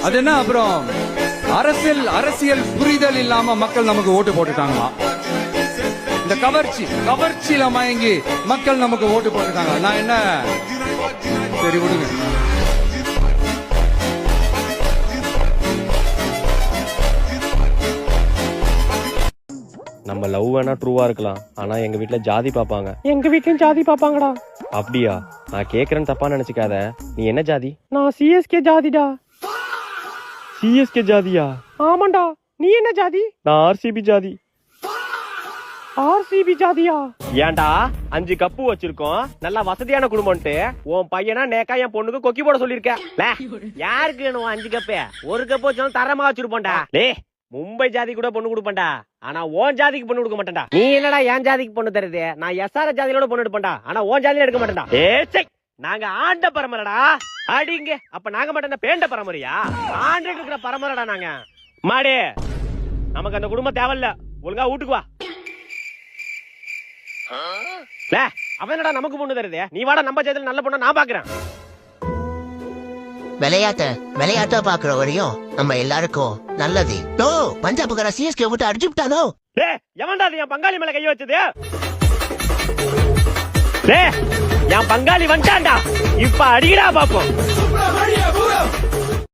அது என்ன அப்புறம் அரசியல் புரிதல் இல்லாம மக்கள் நமக்கு ஓட்டு போட்டுட்டாங்களா? இந்த கவர்ச்சியில மயங்கி மக்கள் நமக்கு ஓட்டு போட்டுட்டாங்க. நான் என்ன சரி விடுங்க. நம்ம லவ் வேணா ட்ரூவா இருக்கலாம், ஆனா எங்க வீட்டுல ஜாதி பாப்பாங்க. எங்க வீட்லயும் ஜாதி பாப்பாங்கடா. அப்படியா? நான் கேக்குறேன்னு தப்பா நினைச்சுக்காத. நீ என்ன ஜாதி? நான் சிஎஸ்கே ஜாதிடா. சிஎஸ்கே ஜாதியா? ஆமாண்டா. நீ என்ன ஜாதி? நான் ஆர்சிபி ஜாதி. ஆர்சிபி ஜாதியா? ஏன்டா 5 கப்பு வச்சிருக்கோம், நல்லா வசதியான குடும்பம்ட்டு உன் பையனா நேக்கா என் பொண்ணுக்கு கொக்கி போட சொல்லிருக்க. யாருக்கு 5 கப்பு? 1 கப்பு வச்சாலும் தரமா வச்சிருப்போம்டா. மும்பை ஜாதி கூட பொண்ணு கொடுப்பேன்டா, ஆனா ஓன் ஜாதிக்கு பொண்ணு கொடுக்க மாட்டேன்டா. நீ என்னடா என் ஜாதிக்கு பொண்ணு தருது? நான் எஸ்ஆர் ஜாதியோட பொண்ணு எடுப்பேன்டா, ஆனா ஓன் ஜாதியில எடுக்க மாட்டேன்டா. நாங்க ஆண்ட பரம்பரைடா. அடிங்க. அப்ப நாங்க மட்டும் பேண்ட பரம்பரையா? ஆண்டு இருக்கிற பரம்பரைடா நாங்க. மாடே, நமக்கு அந்த குடும்பம் தேவையில்ல. ஒழுங்கா வீட்டுக்கு வா. அவனடா நமக்கு பொண்ணு தருது. நீ வாடா நம்ம ஜாதியில நல்ல பொண்ணு நான் பாக்குறேன். விளையாட்டா பாக்குற வரையும் நம்ம எல்லாருக்கும் நல்லது. பஞ்சாப்கார சிஎஸ்கே விட்டு அடிச்சுட்டானோ? எவன்டா என் பங்காளி மேல கை வச்சது? என் பங்காளி வந்துட்டான்டா. இப்ப அடிக்கடா பாப்போம்.